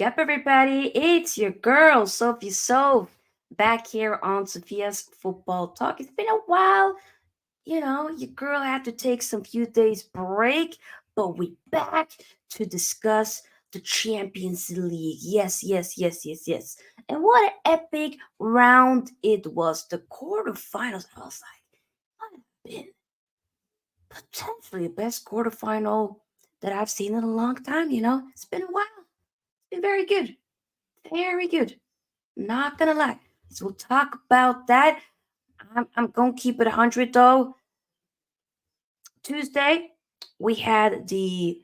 Wake up, everybody. It's your girl, Sophie Soph, back here on Sophia's Football Talk. It's been a while. Your girl had to take some few days break, but we back to discuss the Champions League. Yes, yes, yes, yes, yes. And what an epic round it was. The quarterfinals. I was like, what have been potentially the best quarterfinal that I've seen in a long time. It's been a while. It's been very good. Very good. Not gonna lie. So we'll talk about that. I'm gonna keep it 100 though. Tuesday, we had the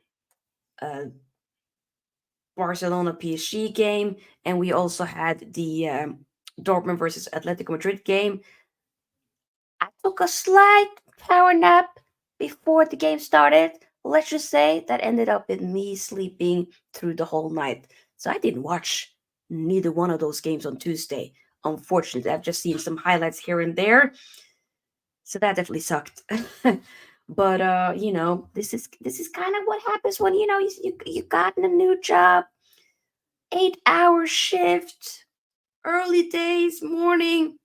uh, Barcelona PSG game, and we also had the Dortmund versus Atletico Madrid game. I took a slight power nap before the game started. Let's just say that ended up with me sleeping through the whole night. So I didn't watch neither one of those games on Tuesday. Unfortunately, I've just seen some highlights here and there. So that definitely sucked. But this is kind of what happens when you gotten a new job, 8-hour shift, early days, morning.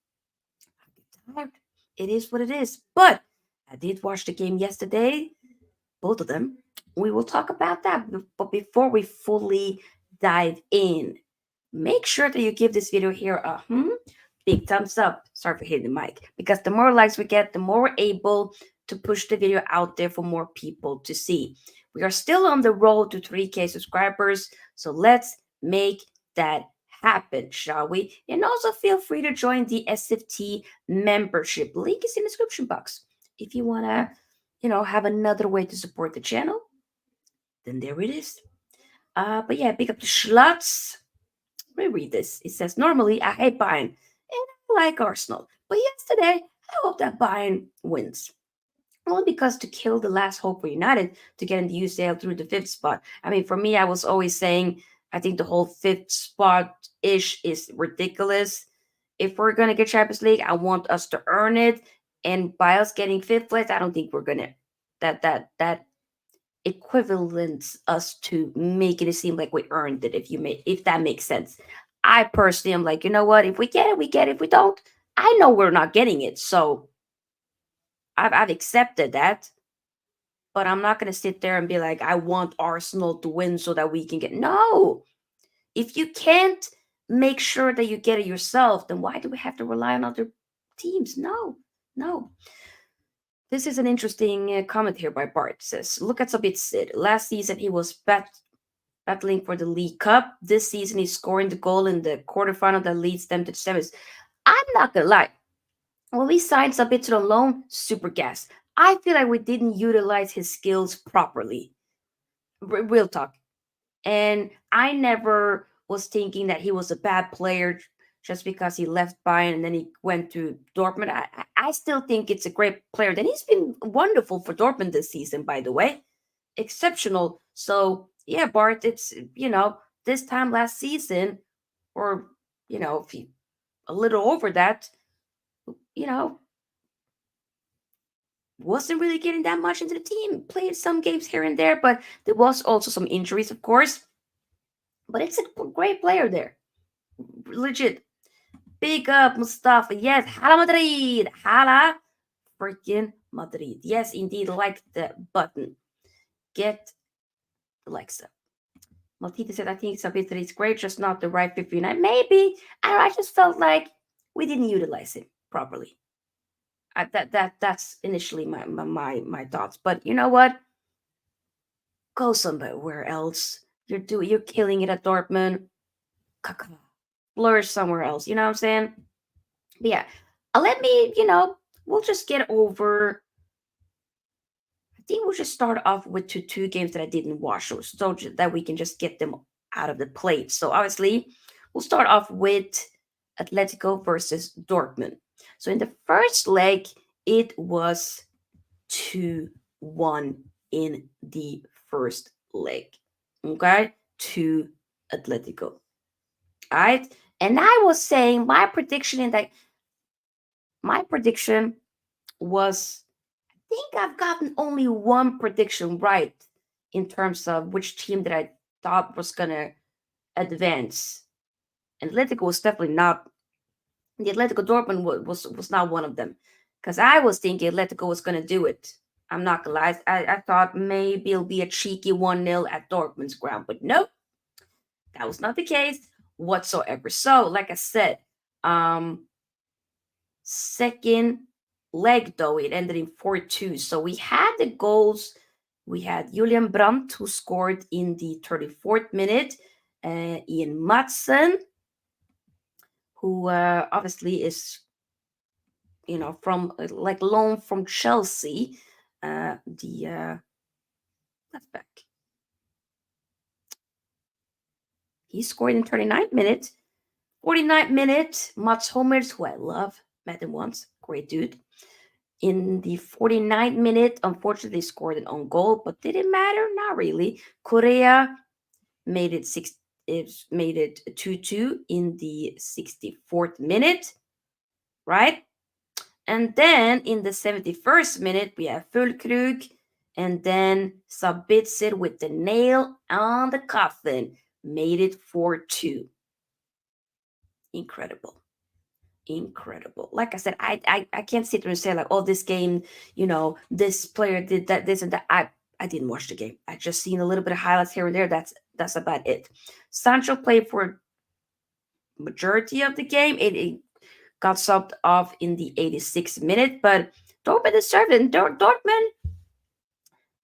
Tired. It is what it is. But I did watch the game yesterday, both of them. We will talk about that. But before we fully dive in, make sure that you give this video here a big thumbs up. Sorry for hitting the mic. Because the more likes we get, the more we're able to push the video out there for more people to see. We are still on the road to 3K subscribers, so let's make that happen, shall we? And also feel free to join the SFT membership. Link is in the description box. If you want to, have another way to support the channel, then there it is. But yeah, pick up the schlots. Reread this. It says, normally I hate Bayern and I like Arsenal. But yesterday, I hope that Bayern wins. Only because to kill the last hope for United to get in the UCL through the fifth spot. I mean, for me, I was always saying I think the whole fifth spot ish is ridiculous. If we're gonna get Champions League, I want us to earn it. And by us getting fifth place, I don't think we're gonna that equivalents us to making it seem like we earned it. If that makes sense. I personally am like, you know what? If we get it, we get it. If we don't, I know we're not getting it. So I've accepted that, but I'm not gonna sit there and be like, I want Arsenal to win so that we can get. No, if you can't make sure that you get it yourself, then why do we have to rely on other teams? No, no. This is an interesting comment here by Bart. It says, look at Sabit Sid. Last season he was battling for the League Cup. This season he's scoring the goal in the quarterfinal that leads them to the semis. I'm not gonna lie. When we signed Sabit to the loan, super gas. I feel like we didn't utilize his skills properly. Real talk. And I never was thinking that he was a bad player just because he left Bayern and then he went to Dortmund. I still think it's a great player. And he's been wonderful for Dortmund this season, by the way. Exceptional. So, yeah, Bart, it's, this time last season, or, if you, a little over that, you know, wasn't really getting that much into the team. Played some games here and there, but there was also some injuries, of course. But it's a great player there. Legit. Big up, Mustafa. Yes, Hala Madrid. Hala freaking Madrid. Yes, indeed, like the button. Get the likes up. Maltita said, I think Sabitzer is great, just not the right fit for United. Maybe. I just felt like we didn't utilize it properly. That's initially my thoughts. But you know what? Go somewhere else. You're killing it at Dortmund. Flourish somewhere else. You know what I'm saying? But yeah, let me. We'll just get over. I think we'll just start off with two games that I didn't watch, so that we can just get them out of the plate. So obviously, we'll start off with Atletico versus Dortmund. So in the first leg, it was 2-1 in the first leg. Okay? To Atletico. All right? And I was saying my prediction was, I think I've gotten only one prediction right in terms of which team that I thought was gonna advance. And Atletico was definitely not. The Atletico Dortmund was not one of them, because I was thinking Atletico was going to do it. I'm not gonna lie. I thought maybe it'll be a cheeky 1-0 at Dortmund's ground, but nope, that was not the case whatsoever. So, like I said, um, second leg though, it ended in 4-2. So we had the goals. We had Julian Brandt, who scored in the 34th minute. Ian Madsen, who obviously is, from like loan from Chelsea, the left back. He scored in 39th minute. 49th minute, Mats Hummels, who I love, met him once, great dude. In the 49th minute, unfortunately, scored an own goal, but did it matter? Not really. Korea made it 2-2 in the 64th minute, right? And then in the 71st minute, we have Fulkrug, and then Sabitzer with the nail on the coffin made it 4-2. Incredible. Like I said, I can't sit there and say like, oh, this game, this player did that, this and that. I didn't watch the game. I just seen a little bit of highlights here and there. That's about it. Sancho played for majority of the game. It got subbed off in the 86th minute, but Dortmund deserved it. Dortmund,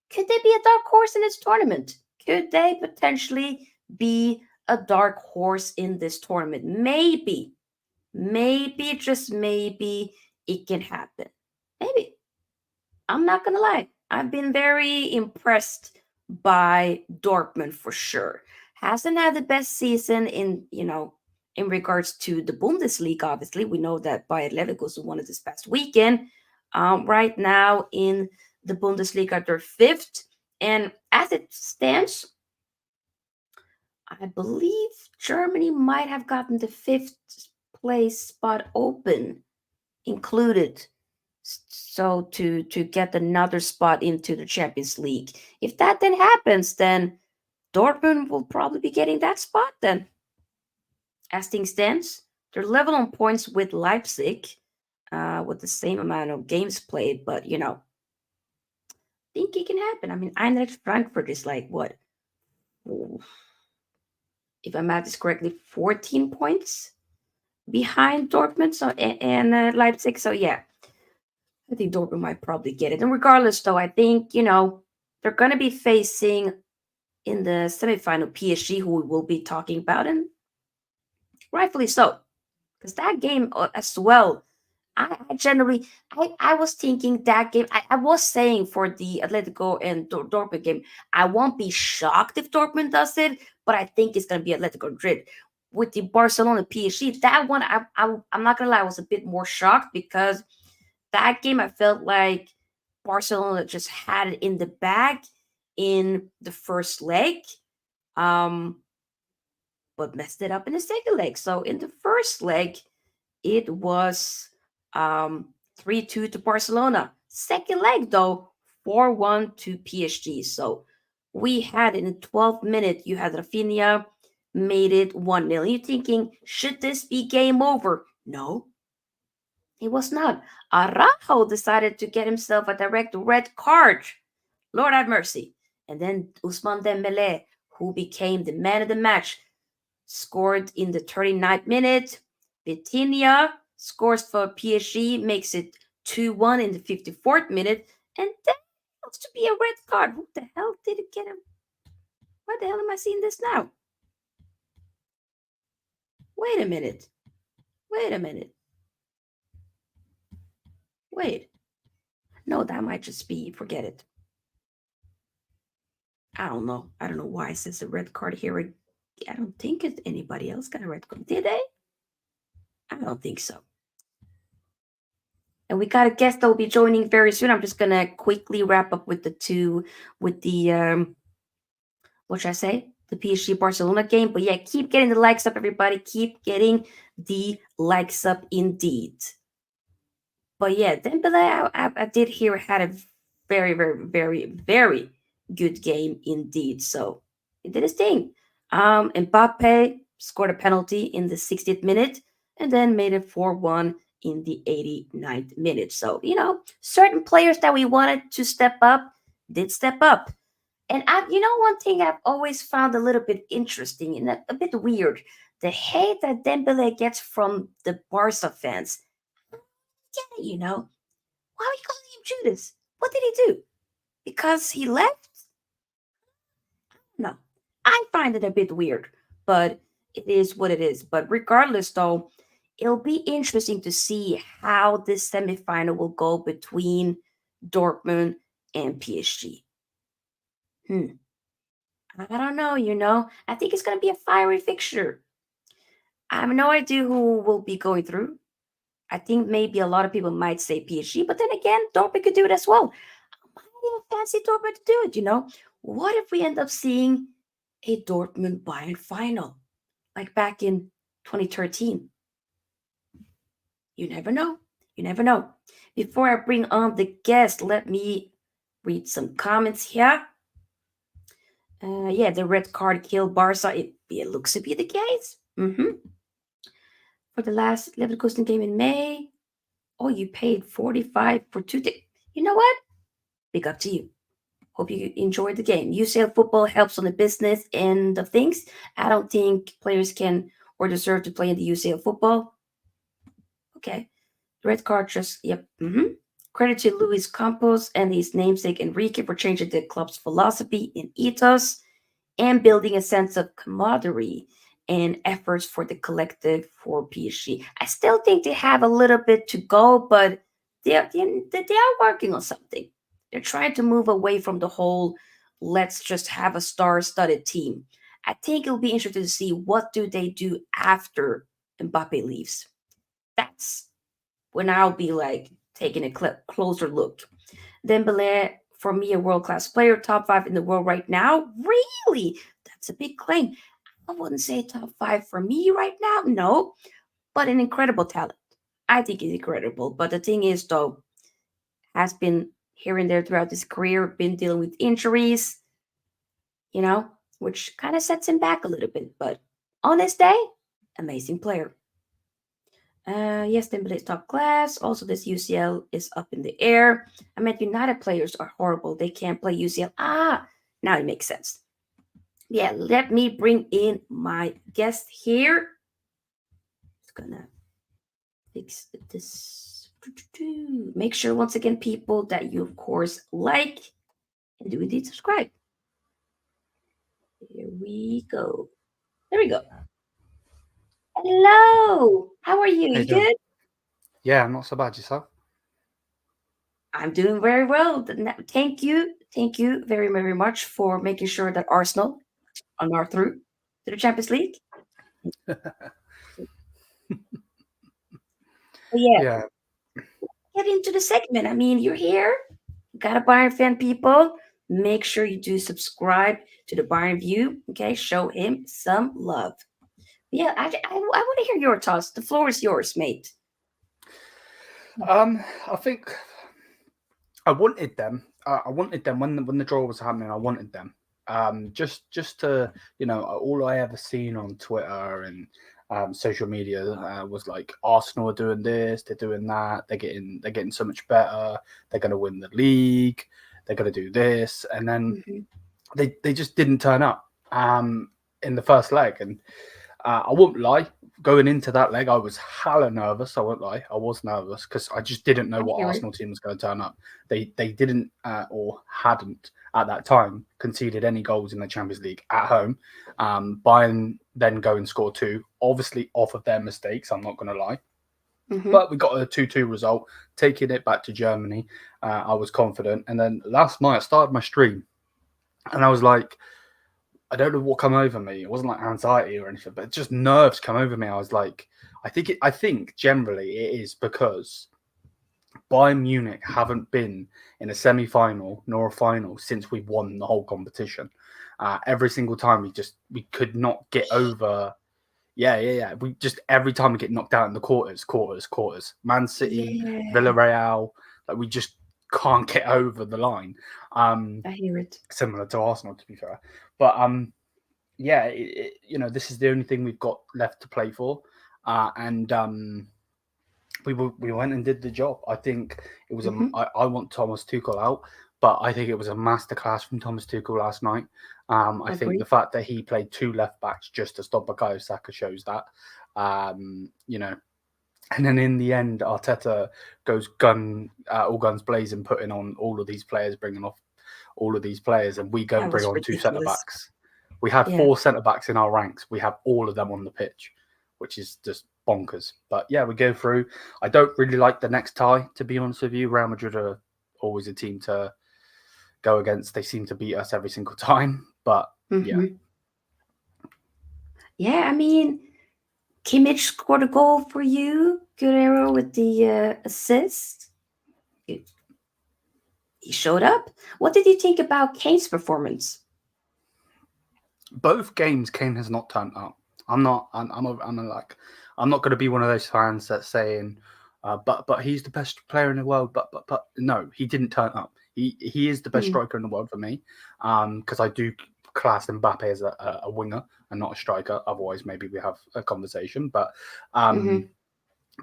could they be a dark horse in this tournament? Could they potentially be a dark horse in this tournament? Maybe, just maybe it can happen. Maybe. I'm not gonna lie. I've been very impressed by Dortmund for sure. Hasn't had the best season in regards to the Bundesliga. Obviously, we know that Bayer Leverkusen won it this past weekend. Right now in the Bundesliga, they're fifth, and as it stands, I believe Germany might have gotten the fifth place spot open, included, so to get another spot into the Champions League. If that then happens, then Dortmund will probably be getting that spot then. As things stands, they're level on points with Leipzig, with the same amount of games played, but I think it can happen. I mean, Eintracht Frankfurt is like what? If I math this correctly, 14 points behind Dortmund, so and Leipzig. So yeah, I think Dortmund might probably get it. And regardless, though, I think they're going to be facing in the semifinal PSG, who we will be talking about, and rightfully so, because that game as well. I was thinking that game. I was saying for the Atletico and Dortmund game, I won't be shocked if Dortmund does it, but I think it's going to be Atletico Madrid. With the Barcelona PSG, that one, I'm not going to lie, I was a bit more shocked because that game I felt like Barcelona just had it in the bag in the first leg, um, but messed it up in the second leg. So in the first leg, it was 3-2 to Barcelona. Second leg, though, 4-1 to PSG. So we had in the 12th minute, you had Rafinha made it 1-0. You're thinking, should this be game over? No, it was not. Araujo decided to get himself a direct red card. Lord have mercy. And then Ousmane Dembele, who became the man of the match, scored in the 39th minute. Vitinha scores for PSG, makes it 2-1 in the 54th minute. And then looks to be a red card. Who the hell did it get him? Why the hell am I seeing this now? Wait a minute. Wait. No, that might just be, forget it. I don't know. I don't know why it says a red card here. I don't think anybody else got a red card. Did they? I don't think so. And we got a guest that will be joining very soon. I'm just gonna quickly wrap up with the what should I say? The PSG Barcelona game. But yeah, keep getting the likes up, everybody. Keep getting the likes up indeed. But yeah, Dembele, I did hear had a very, very, very, very good game indeed. So he did his thing. Mbappe scored a penalty in the 60th minute and then made it 4-1 in the 89th minute. So, certain players that we wanted to step up did step up. And one thing I've always found a little bit interesting and a bit weird, the hate that Dembele gets from the Barca fans. Get it, why are you calling him Judas? What did he do? Because he left? No, I find it a bit weird, but it is what it is. But regardless, though, it'll be interesting to see how this semifinal will go between Dortmund and PSG. Hmm. I don't know, I think it's going to be a fiery fixture. I have no idea who will be going through. I think maybe a lot of people might say PSG, but then again, Dortmund could do it as well. I might even fancy Dortmund to do it. What if we end up seeing a Dortmund Bayern final, like back in 2013? You never know. You never know. Before I bring on the guest, let me read some comments here. Yeah, the red card killed Barca. It looks to be the case. For the last Leverkusen game in May. Oh, you paid 45 for 2 days. You know what? Big up to you. Hope you enjoyed the game. UCL football helps on the business end of things. I don't think players can or deserve to play in the UCL football. Okay. Red card just, yep. Credit to Luis Campos and his namesake Enrique for changing the club's philosophy and ethos and building a sense of camaraderie and efforts for the collective for PSG. I still think they have a little bit to go, but they are working on something. They're trying to move away from the whole let's just have a star-studded team. I think it'll be interesting to see what do they do after Mbappe leaves. That's when I'll be like taking a closer look. Dembele, for me, a world class player, top five in the world right now. Really? That's a big claim. I wouldn't say top five for me right now, no, but an incredible talent. I think he's incredible. But the thing is, though, has been here and there throughout his career, been dealing with injuries, you know, which kind of sets him back a little bit. But on this day, amazing player. Yes, Dembele is top class. Also, this UCL is up in the air. I meant United players are horrible. They can't play UCL. Now it makes sense. Yeah, let me bring in my guest here. Just gonna fix this. Make sure once again, people, that you of course like and do indeed subscribe. Here we go. There we go. Hello. How are you? How you You doing? good? Yeah, I'm not so bad. Yourself? I'm doing very well. Thank you. Thank you very, very much for making sure that Arsenal are through to the Champions League. But yeah, Yeah. get into the segment. I mean, you're here. Got a Bayern fan, people. Make sure you do subscribe to the Bayern View. Okay, show him some love. Yeah, I want to hear your thoughts. The floor is yours, mate. I think I wanted them. I wanted them when the draw was happening. I wanted them. Just to all I ever seen on Twitter and social media was like Arsenal are doing this, they're doing that, they're getting so much better. They're going to win the league. They're going to do this, and then Mm-hmm. they just didn't turn up in the first leg. And I won't lie, going into that leg, I was hella nervous. I won't lie, I was nervous because I just didn't know I what hear it. Arsenal team was going to turn up. They didn't or hadn't at that time conceded any goals in the Champions League at home. Bayern then go and score two, obviously off of their mistakes. I'm not going to lie, Mm-hmm. but we got a 2-2 result, taking it back to Germany. I was confident, and then last night I started my stream, and I was like, I don't know what come over me. It wasn't like anxiety or anything, but just nerves come over me. I was like, I think generally it is because Bayern Munich haven't been in a semi-final nor a final since we won the whole competition. Every single time we could not get over. Yeah. We just every time we get knocked out in the quarters. Man City, Yeah, Villarreal, like we just can't get over the line. I hear it. Similar to Arsenal, to be fair, but yeah, this is the only thing we've got left to play for, and we went and did the job. I think it was Hmm. I want Thomas Tuchel out, but I think it was a masterclass from Thomas Tuchel last night. I think the Agree. fact that he played two left backs just to stop Bukayo Saka shows that. You know, and then in the end, Arteta goes all guns blazing, putting on all of these players, bringing off all of these players, and we go and That bring was on two centre ridiculous. backs. We had Yeah. 4 centre backs in our ranks. We have all of them on the pitch, which is just bonkers. But yeah, we go through. I don't really like the next tie, to be honest with you. Real Madrid are always a team to go against. They seem to beat us every single time. But yeah. Hmm. Yeah, I mean, Kimmich scored a goal for you. Guerrero with the assist. He showed up. What did you think about Kane's performance? Both games, Kane has not turned up. I'm not going to be one of those fans that's saying, but he's the best player in the world. But no, he didn't turn up. He is the best Hmm. striker in the world for me. Because I do class Mbappe as a winger and not a striker. Otherwise, maybe we have a conversation. But Hmm.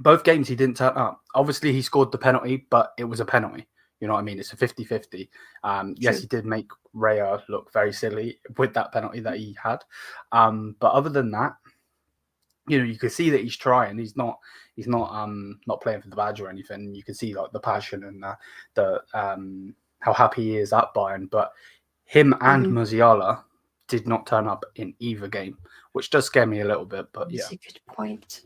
both games he didn't turn up. Obviously, he scored the penalty, but it was a penalty. You know what I mean? It's a 50-50. Yes, True. he did make Raya look very silly with that penalty that he had. But other than that, you can see that he's trying. He's not playing for the badge or anything. You can see like the passion and the how happy he is at Bayern. But him and Hmm. Musiala did not turn up in either game, which does scare me a little bit. But yeah. That's a good point.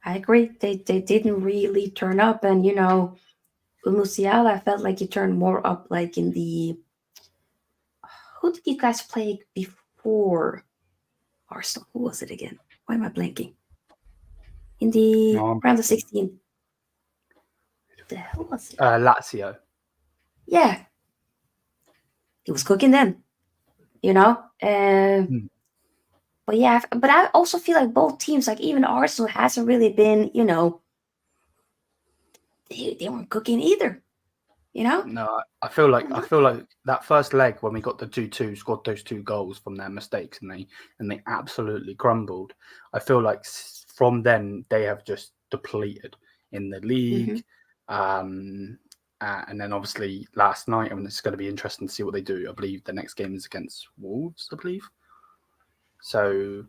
I agree. They didn't really turn up, and with Musiala, I felt like he turned more up, like in the. Who did you guys play before Arsenal? Who was it again? Why am I blanking? In the No, round of 16. The hell was it? Lazio. Yeah, he was cooking then. You know. Hmm. But yeah, but I also feel like both teams, like even Arsenal, hasn't really been. They weren't cooking either. You know. No, I feel like that first leg when we got the 2-2, scored those 2 goals from their mistakes, and they absolutely crumbled. I feel like from then they have just depleted in the league, Hmm. and then obviously last night. I mean, it's going to be interesting to see what they do. I believe the next game is against Wolves. I believe so.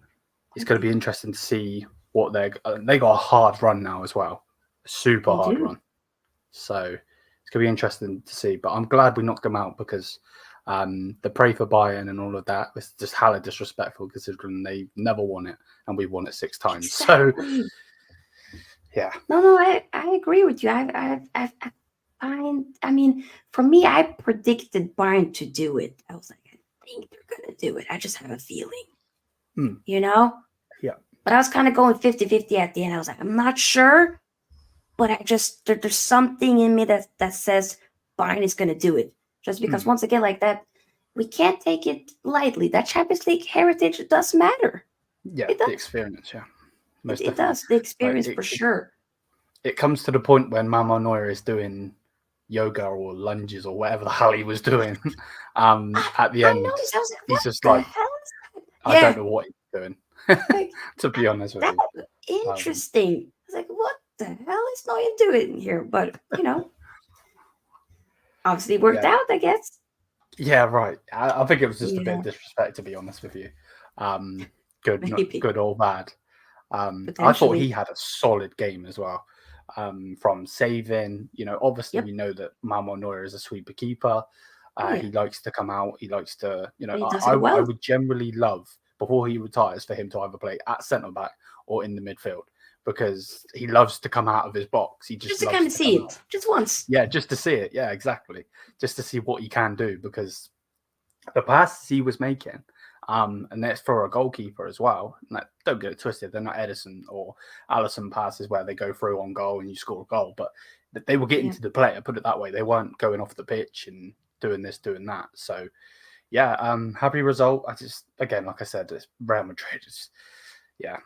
It's going to be interesting to see what they got a hard run now as well, a super They hard do. run. So it's going to be interesting to see. But I'm glad we knocked them out because the pray for Bayern and all of that was just hella disrespectful considering they never won it and we won it 6 times. So Exactly. yeah, No, I agree with you. I mean, for me, I predicted Bayern to do it. I was like, I think they're gonna do it. I just have a feeling, mm, you know. yeah, But I was kind of going 50-50 at the end. I was like, I'm not sure, but there's something in me that says Bayern is gonna do it. Just because mm, once again, like that, we can't take it lightly. That Champions League heritage does matter. yeah, It the does. experience, yeah, It, most it definitely. does. The Like experience for it sure. it comes to the point when Mama Neuer is doing yoga or lunges or whatever the hell he was doing. At the I end, noticed. I was like, he's what just the like, hell is that? I don't Yeah, know what he's doing. like To be honest with that you, um, interesting. I was like, what the hell is Neuer doing here? But obviously it worked yeah, out, I guess. yeah, right. I think it was just a bit Yeah, of disrespect, to be honest with you. Um, good, not maybe good or bad. I thought he potentially. had a solid game as well. From saving, obviously we Yep. know that Manuel Neuer is a sweeper keeper. Oh yeah, He likes to come out. He likes to, and he does I it I well. would generally love before he retires for him to either play at centre back or in the midfield because he loves to come out of his box. He Just just to kind loves of to see come out. it, just once. Yeah, just to see it. Yeah, exactly. Just to see what he can do because the passes he was making, and that's for a goalkeeper as well. Like, don't get it twisted; they're not Edison or Allison passes where they go through on goal and you score a goal, but they were getting Yeah. to the player. Put it that way, they weren't going off the pitch and doing this, doing that. So, yeah, happy result. I just, again, like I said, it's Real Madrid. Yeah,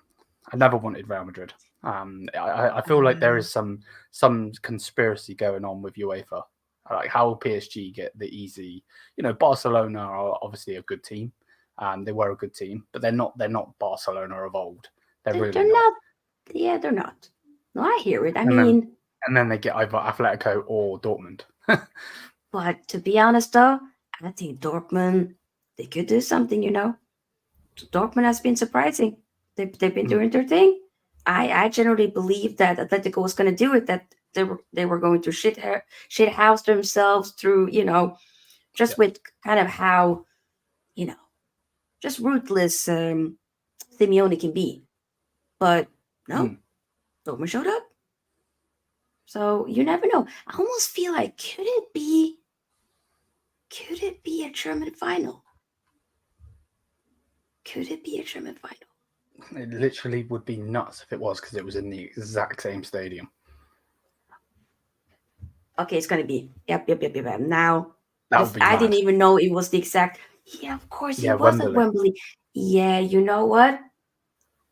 I never wanted Real Madrid. I feel like there Uh, is some conspiracy going on with UEFA. Like how PSG get the easy, Barcelona are obviously a good team. They were a good team, but they're not Barcelona of old. They're really They're not. not. Yeah, they're not. No, I hear it. I And mean, then they get either Atletico or Dortmund. but to be honest, though, I think Dortmund they could do something. Dortmund has been surprising. They've been doing their thing. I generally believe that Atletico was going to do it. That they were going to shit house themselves through just Yeah. with kind of how you know just ruthless Simeone can be. But no, Dortmund showed up. So you never know. I almost feel like could it be a German final? Could it be a German final? It literally would be nuts if it was, because it was in the exact same stadium. Okay, it's gonna be. Yep. Now, That would be I mad. didn't even know it was the exact. Yeah, of course Yeah, it was at Wembley. Wembley. Yeah, you know what,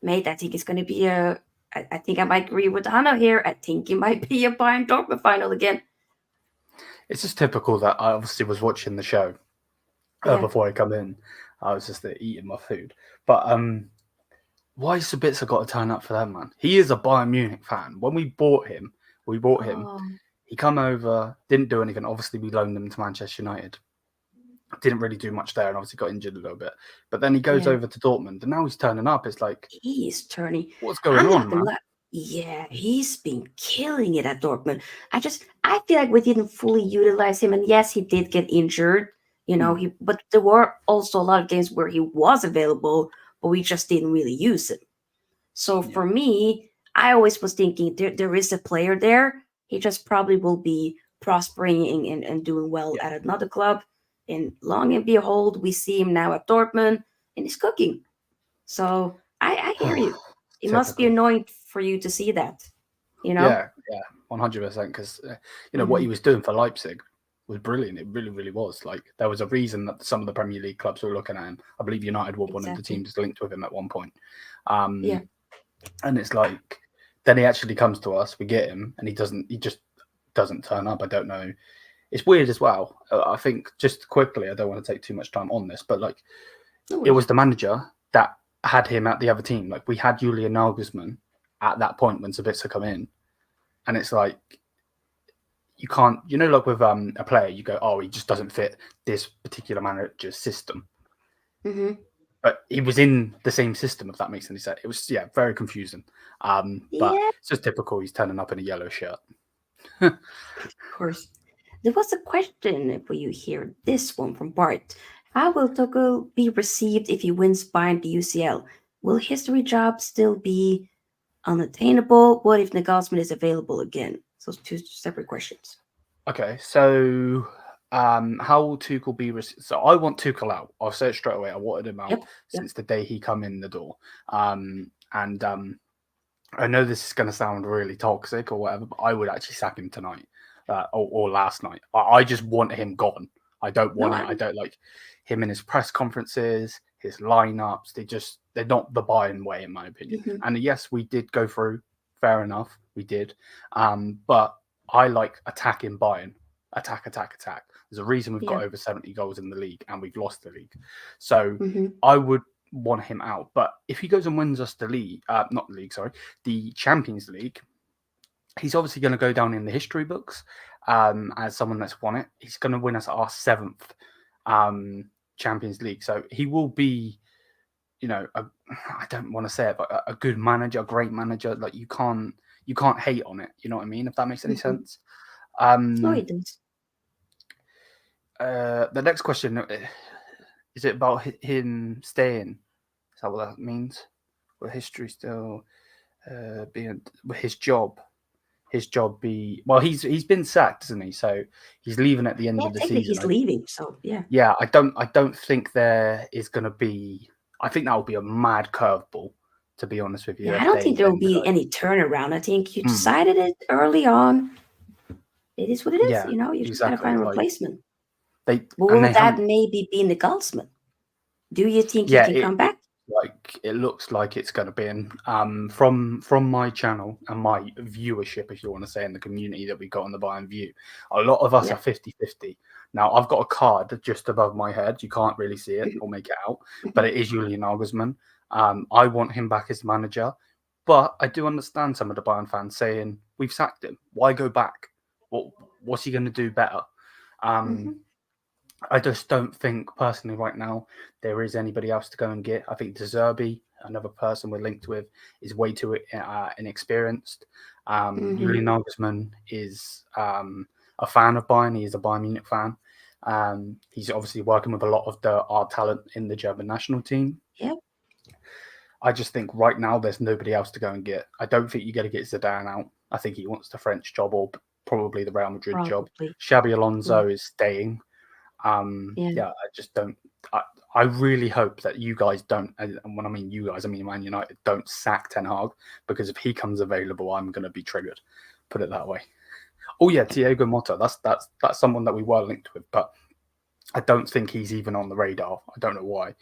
mate? I think it's gonna be a. I think I might agree with Hannah here. I think it might be a Bayern Dortmund final again. It's just typical that I obviously was watching the show Yeah. before I come in. I was just there eating my food. But why Sabitzer got to turn up for that, man? He is a Bayern Munich fan. When we bought him. Oh, He come over, didn't do anything. Obviously, we loaned him to Manchester United. Didn't really do much there, and obviously got injured a little bit. But then he goes Yeah. over to Dortmund, and now he's turning up. It's like, he's turning. what's going I'm on, not gonna man? lie. Yeah, he's been killing it at Dortmund. I feel like we didn't fully utilize him, and yes, he did get injured. But there were also a lot of games where he was available, but we just didn't really use him. So Yeah. for me, I always was thinking there is a player there. He just probably will be prospering and doing well Yeah. at another club. And long and behold, we see him now at Dortmund, and he's cooking. So I hear you. It must be Typical. annoying for you to see that. Yeah, 100%. Because what he Mhm. was doing for Leipzig was brilliant. It really, really was. Like, there was a reason that some of the Premier League clubs were looking at him. I believe United were one of the Exactly. teams linked with him at one point. Yeah. And it's like, then he actually comes to us. We get him, and he just doesn't turn up. I don't know. It's weird as well. I think, just quickly, I don't want to take too much time on this, but like, No it was worries. the manager that had him at the other team. Like, we had Julian Nagelsmann at that point when Sabitzer come in, and it's like, you can't, like with a player, you go, oh, he just doesn't fit this particular manager's system. hmm But he was in the same system, if that makes any sense. It was, very confusing. But Yeah, it's just typical. He's turning up in a yellow shirt. of course. There was a question for you here. This one from Bart. How will Tuchel be received if he wins Bayern the UCL? Will history job still be unattainable? What if Nagelsmann is available again? So two separate questions. Okay, so how will Tuchel be received? So I want Tuchel out. I'll say it straight away. I wanted him out Yep. since the day he come in the door. And I know this is going to sound really toxic or whatever, but I would actually sack him tonight or last night. I just want him gone. I don't want it. I don't like him in his press conferences, his lineups. They're not the Bayern way, in my opinion. Mhm. And yes, we did go through. Fair enough, we did. But I like attacking Bayern. Attack. There's a reason we've got Yeah. over 70 goals in the league and we've lost the league. So hmm I would want him out. But if he goes and wins us the league, not the league, sorry, the Champions League, he's obviously going to go down in the history books as someone that's won it. He's going to win us our 7th Champions League. So he will be, I don't want to say it, but a good manager, a great manager. Like, you can't hate on it. You know what I mean? If that makes any sense. No, it does. The next question, is it about him staying? Is that what that means? Will history still being his job? His job be he's been sacked, isn't he? So he's leaving at the end Yeah, of the technically season. he's leaving. So yeah. Yeah, I don't think there is going to be. I think that will be a mad curveball, to be honest with you. Yeah, if I don't they think there will then be go. any turnaround. I think you decided it early on. It is what it is. Yeah, You just gotta exactly. find a Like, replacement. they But and will they that haven't. maybe be Nagelsmann? Do you think he Yeah, can come back? looks like it's going to be in. From my channel and my viewership, if you want to say, in the community that we got on the Bayern View, a lot of us are 50-50. Now, I've got a card just above my head. You can't really see it or make it out, but it is Julian Nagelsmann. I want him back as manager, but I do understand some of the Bayern fans saying, we've sacked him. Why go back? What's he going to do better? I just don't think personally right now there is anybody else to go and get. I think De Zerbi, another person we're linked with, is way too inexperienced. Julian Nagelsmann is a fan of Bayern. He is a Bayern Munich fan. He's obviously working with a lot of our talent in the German national team. Yeah. I just think right now there's nobody else to go and get. I don't think you're going to get Zidane out. I think he wants the French job or probably the Real Madrid job. Xabi Alonso is staying. I just don't. I really hope that you guys don't, and when I mean you guys, I mean Man United, don't sack Ten Hag, because if he comes available, I'm going to be triggered. Put it that way. Oh yeah, Thiago Motta. That's someone that we were linked with, but I don't think he's even on the radar. I don't know why.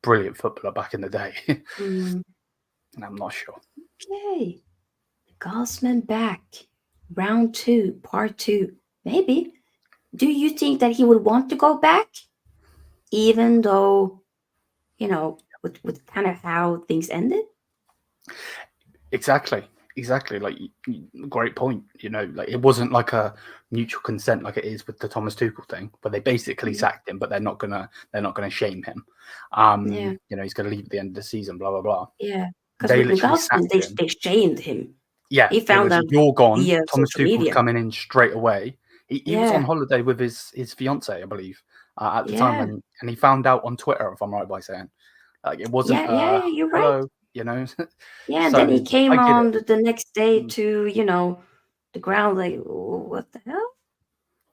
Brilliant footballer back in the day, and I'm not sure. Okay, Nagelsmann back, round 2, part 2, maybe. Do you think that he would want to go back, even though, with kind of how things ended? Exactly. Like, great point. Like, it wasn't like a mutual consent like it is with the Thomas Tuchel thing, but they basically sacked him, but they're not gonna shame him. He's gonna leave at the end of the season. Blah blah blah. Yeah, because with Nagelsmann, they shamed him. Yeah, he found out you're gone. via Thomas social Tuchel's media. coming in straight away. He was on holiday with his fiance, I believe, at the time, and he found out on Twitter, if I'm right by saying, like, it wasn't. You're hello, right. Yeah, and then he came on the next day to the ground, like, what the hell?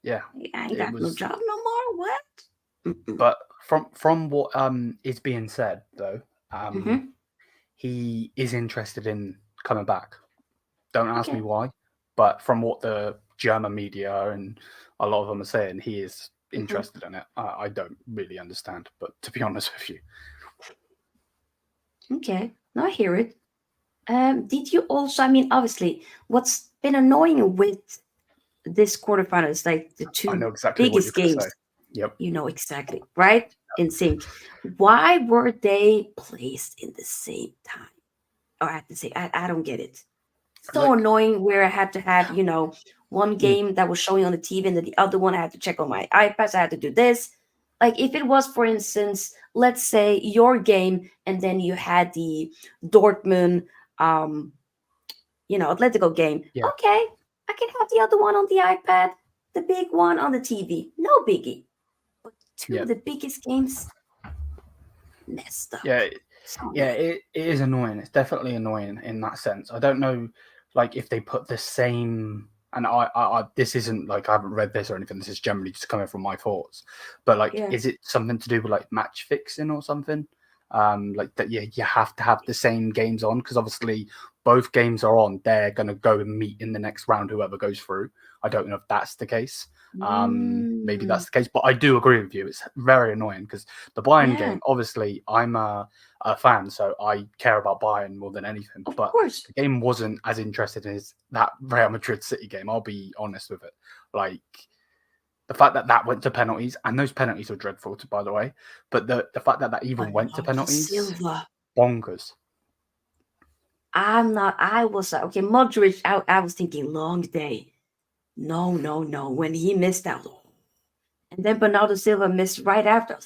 Yeah, I ain't got no job no more. What? But from what is being said, though, he is interested in coming back. Don't ask me why, but from what the German media and a lot of them are saying, he is interested in it. I don't really understand, but to be honest with you. Okay, now I hear it. Did you also, obviously, what's been annoying with this quarterfinal is like the two biggest games. Yep. You know exactly, right? In sync. Why were they placed in the same time? Or at the same, I don't get it. So annoying where I had to have, one game that was showing on the TV and then the other one I had to check on my iPad. So I had to do this. Like, if it was, for instance, let's say your game and then you had the Dortmund, Atletico game. Yeah. Okay, I can have the other one on the iPad, the big one on the TV. No biggie. But two of the biggest games, messed up. Yeah, it is annoying. It's definitely annoying in that sense. I don't know, like, if they put the same, and I this isn't like, I haven't read this or anything. This is generally just coming from my thoughts. But like, is it something to do with like match fixing or something? Like that, you have to have the same games on, because obviously both games are on. They're gonna go and meet in the next round, whoever goes through. I don't know if that's the case. Maybe that's the case, but I do agree with you. It's very annoying because the Bayern game, obviously, I'm a fan, so I care about Bayern more than anything. Of but course. The game wasn't as interesting as that Real Madrid City game. I'll be honest with it. Like, the fact that went to penalties, and those penalties were dreadful, by the way. But the fact that even went to penalties, Silva. Bonkers. I was okay. Modric. I was thinking long day. No. When he missed out, and then Bernardo Silva missed right after.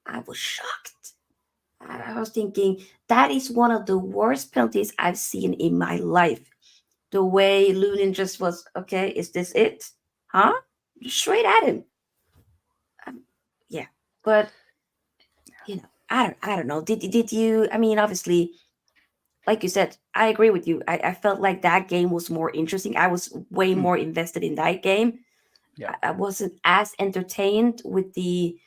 I was shocked. I was thinking that is one of the worst penalties I've seen in my life. The way Lunin just was, okay, is this it? Huh? Straight at him. But I don't know. Did you? Obviously, like you said, I agree with you. I felt like that game was more interesting. I was way more invested in that game. Yeah. I wasn't as entertained with the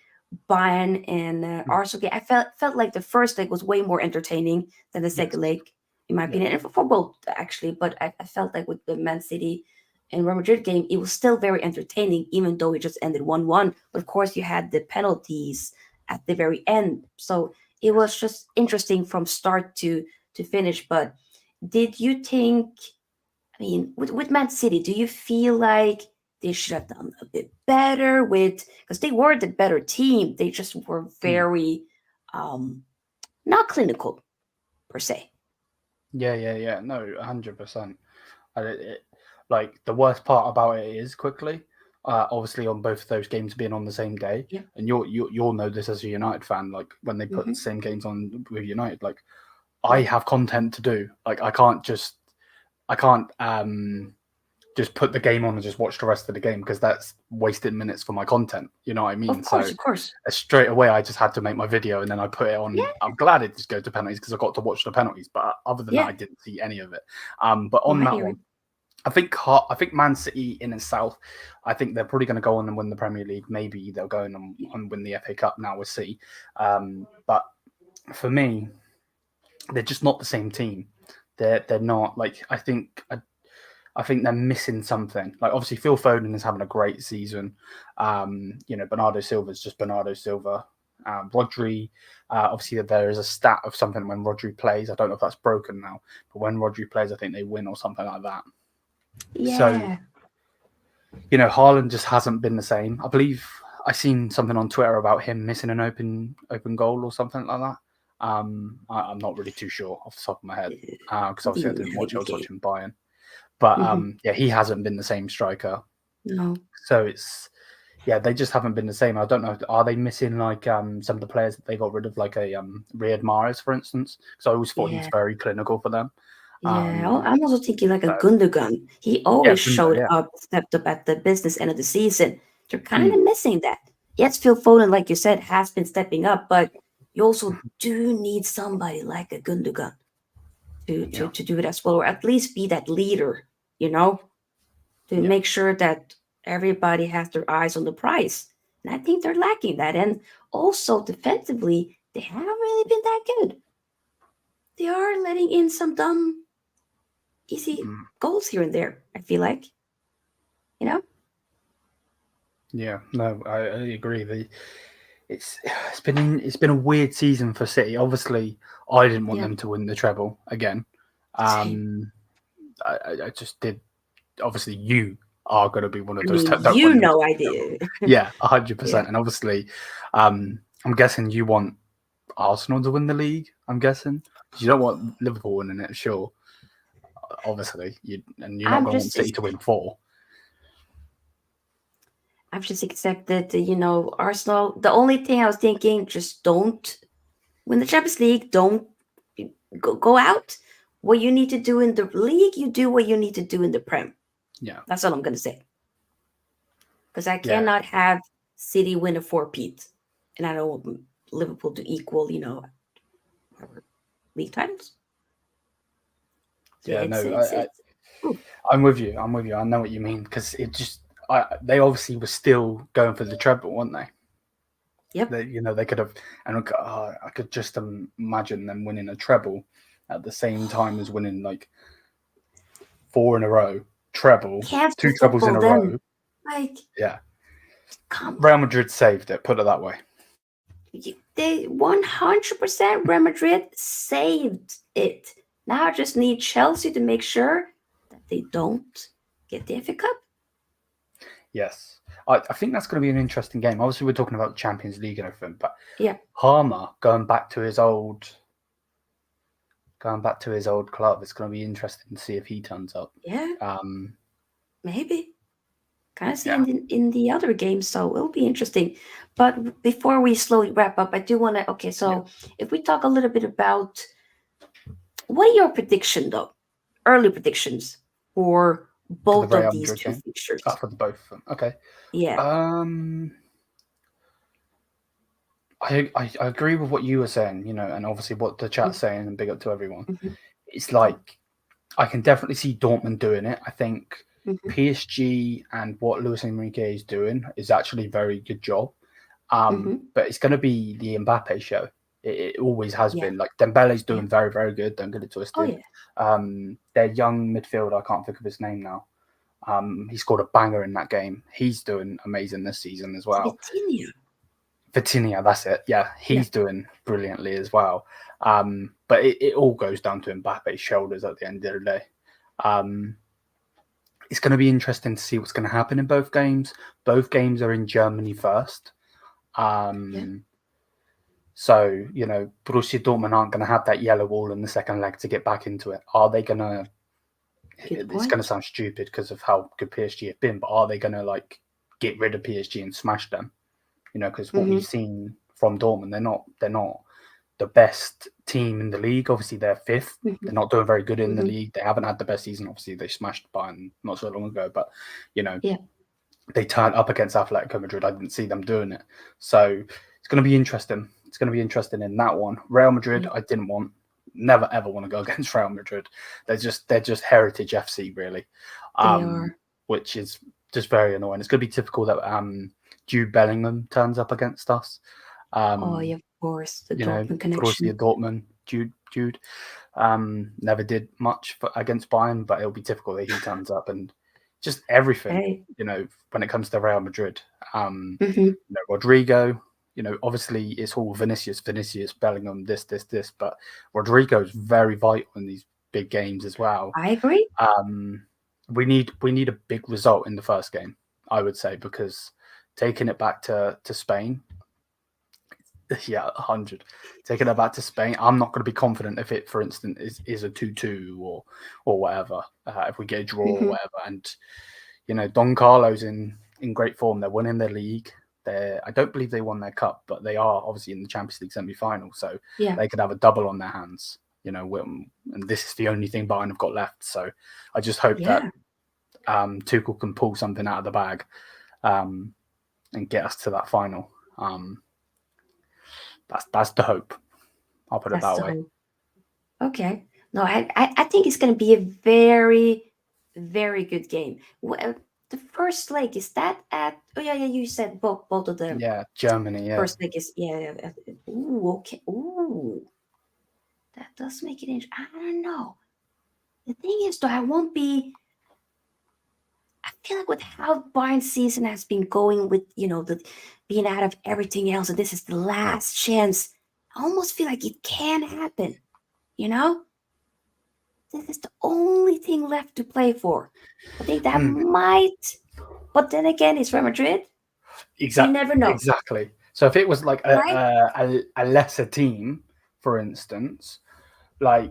Bayern and Arsenal game. I felt like the first leg was way more entertaining than the second leg, in my opinion, and for both actually. But I felt like with the Man City and Real Madrid game, it was still very entertaining, even though it just ended 1-1. But of course, you had the penalties at the very end, so it was just interesting from start to finish. But did you think? I mean, with Man City, do you feel like they should have done a bit better with because they were the better team. They just were Mm. very not clinical per se. Yeah. No, 100%. And like the worst part about it is quickly. Obviously, on both of those games being on the same day, Yeah. and you'll know this as a United fan. Like when they put the Hmm. same games on with United, like I Yeah. have content to do. Like I can't just put the game on and just watch the rest of the game because that's wasted minutes for my content. You know what I mean? Of So course, of course. straight away, I just had to make my video and then I put it on. Yeah. I'm glad it just go to penalties because I got to watch the penalties. But other than that, Yeah. I didn't see any of it. But No, on I that hear one, it. I think Man City in itself, I think they're probably going to go on and win the Premier League. Maybe they'll go on and win the FA Cup. Now we'll see. But for me, they're just not the same team. They're not like I think they're missing something. Like obviously Phil Foden is having a great season. Bernardo Silva's just Bernardo Silva. Rodri, obviously there is a stat of something when Rodri plays. I don't know if that's broken now, but when Rodri plays, I think they win or something like that. So Yeah. Haaland just hasn't been the same. I believe I seen something on Twitter about him missing an open goal or something like that. I'm not really too sure off the top of my head because The obviously I didn't watch. I United was game. watching Bayern. But Hmm. he hasn't been the same striker. No. So they just haven't been the same. I don't know. Are they missing like some of the players that they got rid of, like a Riyad Mahrez, for instance? Because I always thought he was Yeah. very clinical for them. Yeah. Um, I'm also thinking like a so Gundogan. He yeah, always Gundo, showed yeah. up, stepped up at the business end of the season. They're kind Mm, of missing that. Yes, Phil Foden, like you said, has been stepping up, but you also do need somebody like a Gundogan yeah, to do it as well, or at least be that leader, you know, to yeah, make sure that everybody has their eyes on the prize. And I think they're lacking that. And also defensively, they haven't really been that good. They are letting in some dumb, easy mm, goals here and there, I feel like, you know? yeah. No, I agree. It's it's been a weird season for City. Obviously, I didn't want Yeah, them to win the treble again. same. Um, I just did. Obviously, you are going to be one of I those mean, that don't want you them to know win I the treble. did. Yeah, Yeah. 100%. And obviously, I'm guessing you want Arsenal to win the league. I'm guessing because you don't want Liverpool winning it. Sure, obviously, and you're not I'm going to want just City to win four. I've just accepted, Arsenal. The only thing I was thinking, just don't win the Champions League. Don't go out. What you need to do in the league, you do what you need to do in the Prem. Yeah, That's all I'm gonna say. Because I yeah, cannot have City win a four-peat, and I don't want Liverpool to equal, our league titles. So yeah. it's No, it's it's. Ooh, I'm with you. I'm with you. I know what you mean because it just. They obviously were still going for the treble, weren't they? yep. They could have, and I could just imagine them winning a treble at the same time as winning like four in a row, treble, Cancel two trebles in football a then. row. Like, Yeah, come Real Madrid saved it. Put it that way. they 100% Real Madrid saved it. Now I just need Chelsea to make sure that they don't get the FA Cup. Yes, I think that's going to be an interesting game. Obviously, we're talking about the Champions League and everything, but Yeah, Harmer going back to his old club. It's going to be interesting to see if he turns up. yeah, Um, maybe. Kind of see yeah, in the other games, so it'll be interesting. But before we slowly wrap up, I do want to. Okay, yeah. so if we talk a little bit about what are your prediction though, early predictions for For the both of Real these Madrid two game. fixtures. For the both of them. Okay. Yeah. Um, I agree with what you were saying, and obviously what the chat's saying, and big up to everyone. Mm-hmm. It's like I can definitely see Dortmund doing it. I think Mm-hmm. PSG and what Luis Enrique is doing is actually a very good job. Mm-hmm. But it's going to be the Mbappe show. It always has Yeah. been. Like Dembele's Yeah. doing very, very good. Don't get it Oh twisted. yeah. Their young midfielder, I can't think of his name now. He scored a banger in that game. He's doing amazing this season as well. Vitinha. Vitinha, that's it. Yeah, he's doing brilliantly as well. But it all goes down to Mbappe's shoulders at the end of the day. It's going to be interesting to see what's going to happen in both games. Both games are in Germany first. So, Borussia Dortmund aren't going to have that yellow wall in the second leg to get back into it. Are they going to... It's going to sound stupid because of how good PSG have been, but are they going to, get rid of PSG and smash them? Because what we've seen from Dortmund, they're not the best team in the league. Obviously, they're fifth. They're not doing very good in the league. They haven't had the best season. Obviously, they smashed Bayern not so long ago, but they turned up against Atletico Madrid. I didn't see them doing it, so it's going to be interesting. It's going to be interesting in that one. Real Madrid, I never ever want to go against Real Madrid. They're just Heritage FC really, which is just very annoying. It's going to be typical that Jude Bellingham turns up against us. Of course, the Dortmund connection. Borussia Dortmund, Jude never did much against Bayern, but it'll be typical that he turns up and just everything. When it comes to Real Madrid, Rodrigo. Obviously it's all Vinicius, Bellingham, this, but Rodrigo is very vital in these big games as well. I agree. We need a big result in the first game, I would say, because taking it back to Spain, 100. Taking it back to Spain, I'm not going to be confident if it, for instance, is a 2-2 or whatever. If we get a draw or whatever, and Don Carlo's in great form. They're winning their league. I don't believe they won their cup, but they are obviously in the Champions League semi-final, so they could have a double on their hands. And this is the only thing Bayern have got left. So I just hope that Tuchel can pull something out of the bag and get us to that final. That's the hope. I'll put it that way. Hope. Okay. No, I think it's going to be a very, very good game. The first leg, is that at... Oh, yeah, you said both of them. Yeah, Germany, yeah. First leg is... Yeah. Ooh, okay. Ooh. That does make it interesting. I don't know. The thing is, though, I feel like with how Bayern's season has been going with, the being out of everything else, and this is the last chance, I almost feel like it can happen, This is the only thing left to play for. I think that might, but then again, it's Real Madrid. Exactly. You never know. Exactly. So if it was like a lesser team, for instance, I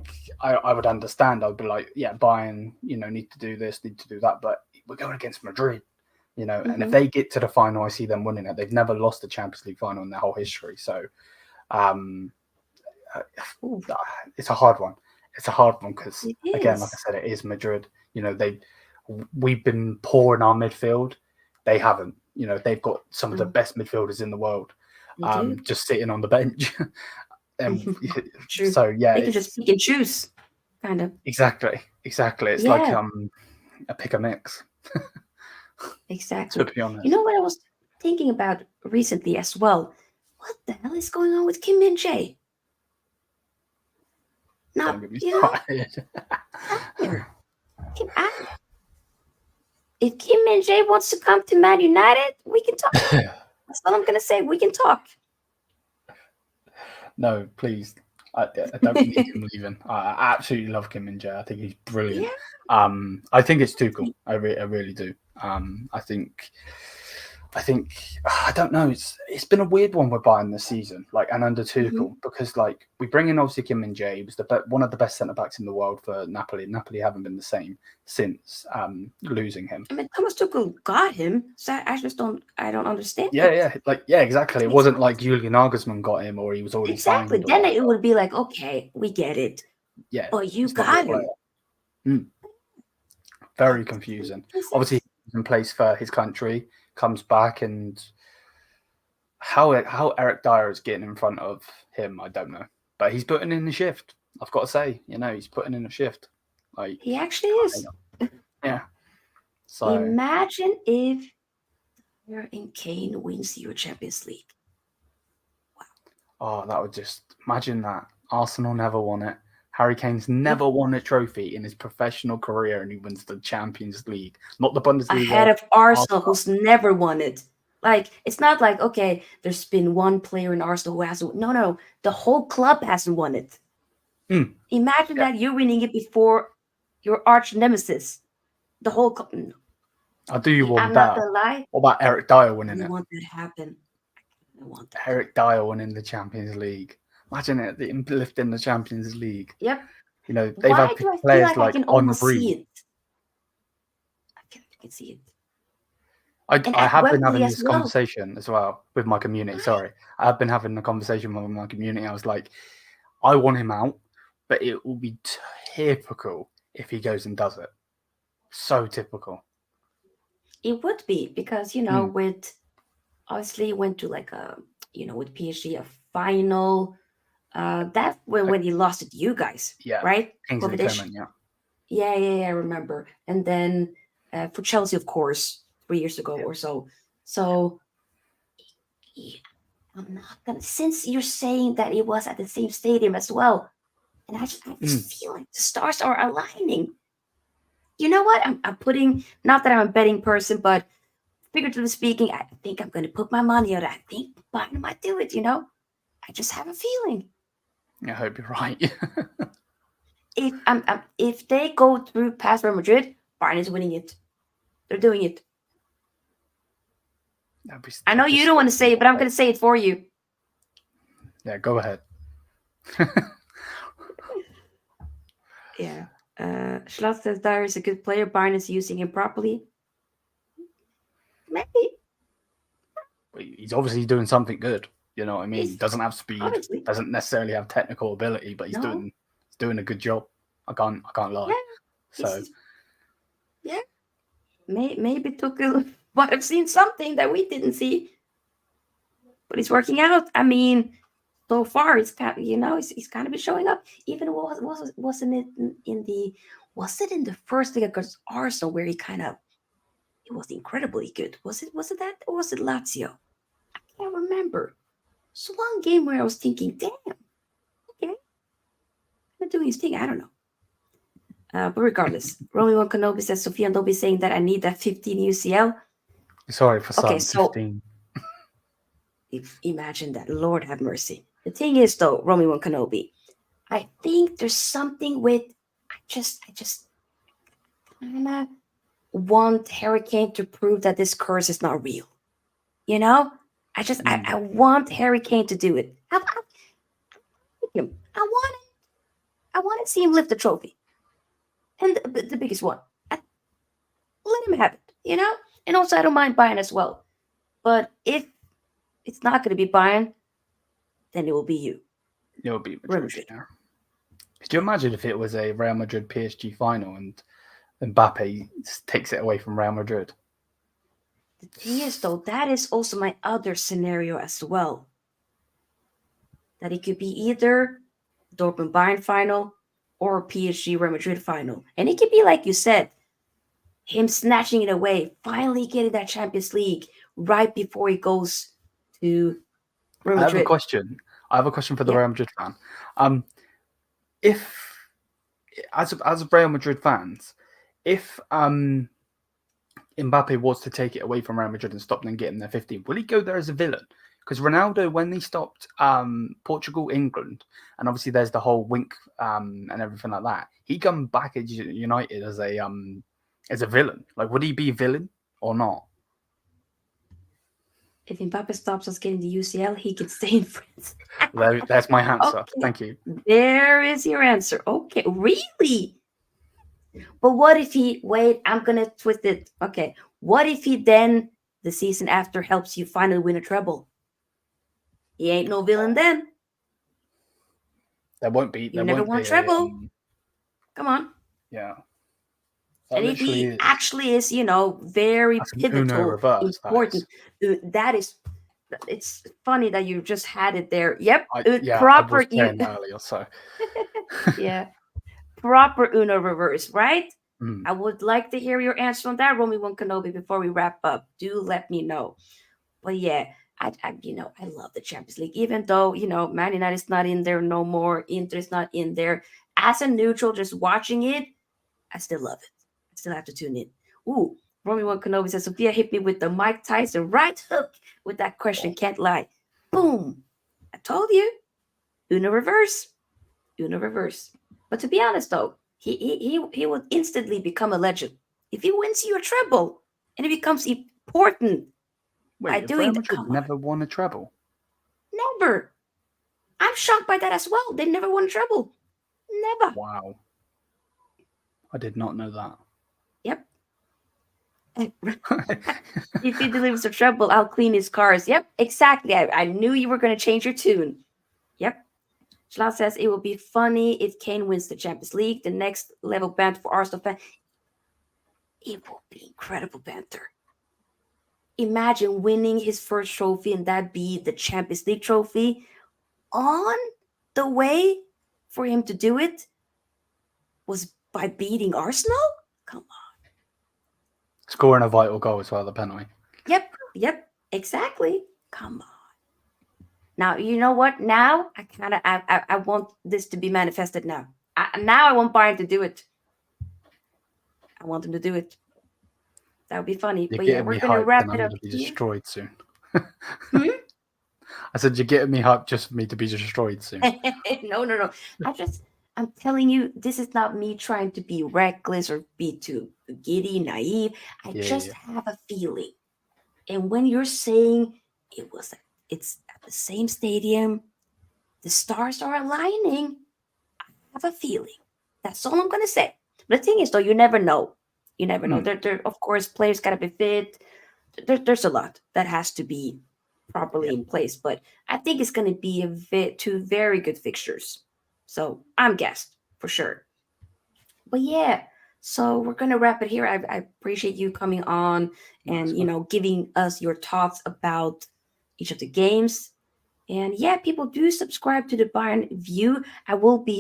would understand. I'd be like, yeah, Bayern, need to do this, need to do that, but we're going against Madrid, and if they get to the final, I see them winning it. They've never lost a Champions League final in their whole history. So it's a hard one. It's a hard one because, again, like I said, it is Madrid. We've been poor in our midfield. They haven't. They've got some of the best midfielders in the world, just sitting on the bench. So yeah, they can just pick and choose, kind of. Exactly. It's like a pick a mix. Exactly. To be honest, what I was thinking about recently as well? What the hell is going on with Kim Min-jae? Not, if Kim Min-jae wants to come to Man United, we can talk. That's all I'm going to say. We can talk. No, please. I don't need him leaving. I absolutely love Kim Min-jae. I think he's brilliant. I think it's too cool. I really do. I think I don't know. It's been a weird one with Bayern this season, and under Tuchel, because we bring in obviously Kim Min-jae. He was one of the best centre backs in the world for Napoli. Napoli haven't been the same since losing him. I mean, Thomas Tuchel got him, so I don't understand. Yeah, exactly. It wasn't like Julian Nagelsmann got him, or he was already signed. Exactly. Then it would be like, okay, we get it. Yeah. Oh, you got him. Very confusing. Obviously, he's in place for his country. Comes back, and how Eric Dyer is getting in front of him, I don't know. But he's putting in the shift. I've got to say, he's putting in a shift. He actually is. Yeah. So imagine if Kane wins your Champions League. Wow. Oh, that would imagine that. Arsenal never won it. Harry Kane's never won a trophy in his professional career, and he wins the Champions League, not the Bundesliga. Ahead of Arsenal, who's never won it. Like, it's not like, okay, there's been one player in Arsenal who hasn't. No. The whole club hasn't won it. Mm, Imagine yeah. that you're winning it before your arch nemesis. The whole club. No. I'll do you one I'm not better. gonna lie. What about Eric Dyer I winning it? want that to happen. I want that. Eric Dyer winning the Champions League. Imagine it, him lifting the Champions League. Yep. You know, they've Why had do I feel players like I like can almost Henry. see it? I feel like I can see it. And I at have been Wembley having as this well. conversation as well with my community. Sorry. I have been having a conversation with my community. I was like, I want him out, but it will be typical if he goes and does it. So typical. It would be because, with obviously went to like with PSG a final. That when he lost it to you guys, Yeah. right? Kingsley Competition. Coman, yeah. Yeah, I remember. And then for Chelsea, of course, 3 years ago or so. So I'm not gonna. Since you're saying that it was at the same stadium as well, and I just feel like the stars are aligning. You know what? I'm putting. Not that I'm a betting person, but figuratively speaking, I think I'm going to put my money on it. I think Bayern might do it. I just have a feeling. I hope you're right. If they go through past Real Madrid, Bayern is winning it. They're doing it. I know you don't want to say it, but I'm going to say it for you. Yeah, go ahead. Yeah. Schlotz says Dyer is a good player. Bayern is using him properly. Maybe. He's obviously doing something good. You know what I mean? He doesn't have speed, honestly. doesn't necessarily have technical ability, but he's doing a good job. I can't lie. Yeah, so yeah, maybe Tuchel might have seen something that we didn't see, but he's working out. I mean, so far it's kind of, he's kind of been showing up. Even wasn't it in the first league against Arsenal where he was incredibly good. Was it that, or was it Lazio? I can't remember. It's one game where I was thinking, damn, okay, I'm doing his thing. I don't know. But regardless, Romeo Kenobi says, Sophia, don't be saying that I need that 15 UCL. Sorry for Okay, some so 15. Imagine that. Lord have mercy. The thing is, though, Romeo Kenobi, I think there's something with I just kind of want Harry Kane to prove that this curse is not real. I want Harry Kane to do it. I want to see him lift the trophy, and the biggest one. Let him have it. And also I don't mind Bayern as well, but if it's not going to be Bayern, then it will be you. It will be Madrid. Could you imagine if it was a Real Madrid PSG final and Mbappe takes it away from Real Madrid? The thing is, though, that is also my other scenario as well. That it could be either Dortmund Bayern final or PSG Real Madrid final. And it could be, like you said, him snatching it away, finally getting that Champions League right before he goes to Real Madrid. I have a question for the Real Madrid fan. If, as Real Madrid fans, if Mbappe was to take it away from Real Madrid and stop them getting their 15, will he go there as a villain? Because Ronaldo, when they stopped Portugal, England, and obviously there's the whole wink and everything like that, he come back at United as a villain. Like, would he be a villain or not? If Mbappe stops us getting the UCL, he can stay in France. That's my answer. Okay. Thank you. There is your answer. Okay, really? But what if I'm going to twist it. Okay, what if he then, the season after, helps you finally win a treble? He ain't no villain then. There won't be. You never won a treble. Come on. Yeah. And if he actually is, very pivotal, important, it's funny that you just had it there. Yep, proper. I was saying earlier, so yeah, proper Uno reverse, right? Mm. I would like to hear your answer on that, Romeo Kenobi. Before we wrap up, do let me know. But yeah, I love the Champions League, even though Man United is not in there no more. Inter is not in there. As a neutral, just watching it, I still love it. Still have to tune in. Ooh, Romy One Kenobi says, Sophia hit me with the Mike Tyson right hook with that question. Can't lie. Boom. I told you. Uno reverse. Uno reverse. But to be honest, though, he would instantly become a legend. If he wins you a treble and it becomes important by Wait, if doing Real the. Madrid Come on. never won a treble? Never. I'm shocked by that as well. They never won a treble. Never. Wow. I did not know that. Yep. If he delivers a treble, I'll clean his cars. Yep, exactly. I knew you were going to change your tune. Yep. Schlatt says it will be funny if Kane wins the Champions League. The next level banter for Arsenal fans. It will be incredible banter. Imagine winning his first trophy and that be the Champions League trophy. On the way for him to do it was by beating Arsenal? Come on. Scoring a vital goal as well, the penalty. Yep, exactly. Come on. Now, you know what? Now, I want this to be manifested now. Now I want Bayern to do it. I want them to do it. That would be funny. You're But yeah, getting we're me going to hyped wrap and it I'm up going to be here. destroyed soon. Hmm? I said, you're getting me hyped just for me to be destroyed soon. No. I'm telling you, this is not me trying to be reckless or be too giddy, naive. I just have a feeling. And when you're saying it's at the same stadium, the stars are aligning, I have a feeling. That's all I'm gonna say. But the thing is, though, you never know. You never know. There, of course, players gotta be fit. There's a lot that has to be properly in place. But I think it's gonna be two very good fixtures. So I'm guessed for sure. But yeah, so we're gonna wrap it here. I appreciate you coming on and giving us your thoughts about each of the games. And yeah, people do subscribe to the Bayern View. I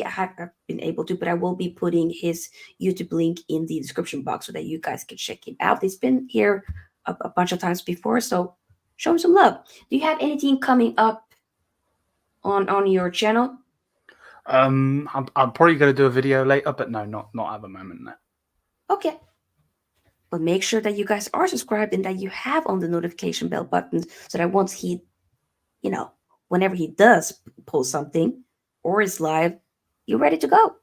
have been able to, but I will be putting his YouTube link in the description box so that you guys can check him out. He's been here a bunch of times before, so show him some love. Do you have anything coming up on your channel? I'm probably going to do a video later, but no, not at the moment. No. Okay. But make sure that you guys are subscribed and that you have on the notification bell button so that once he, whenever he does post something or is live, you're ready to go.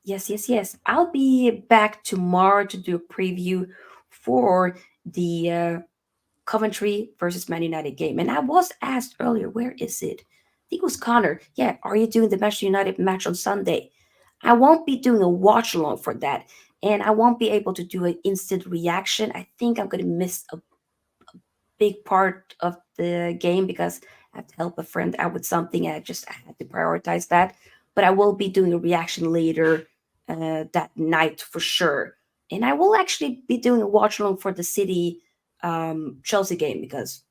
Yes. I'll be back tomorrow to do a preview for the Coventry versus Man United game. And I was asked earlier, where is it? I think it was Connor. Yeah, are you doing the Manchester United match on Sunday? I won't be doing a watch along for that. And I won't be able to do an instant reaction. I think I'm going to miss a big part of the game because I have to help a friend out with something. I had to prioritize that. But I will be doing a reaction later that night for sure. And I will actually be doing a watch along for the City Chelsea game because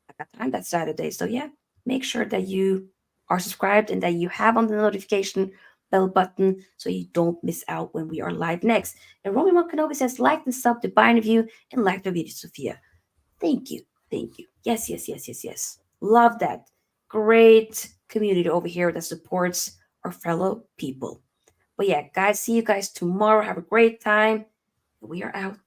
I got time that Saturday. So yeah, make sure that you are subscribed and that you have on the notification bell button so you don't miss out when we are live next. And Romy Kenobi says, like and sub to BayernView and like the video, Sophia. Thank you. Yes. Love that. Great community over here that supports our fellow people. But yeah, guys, see you guys tomorrow. Have a great time. We are out.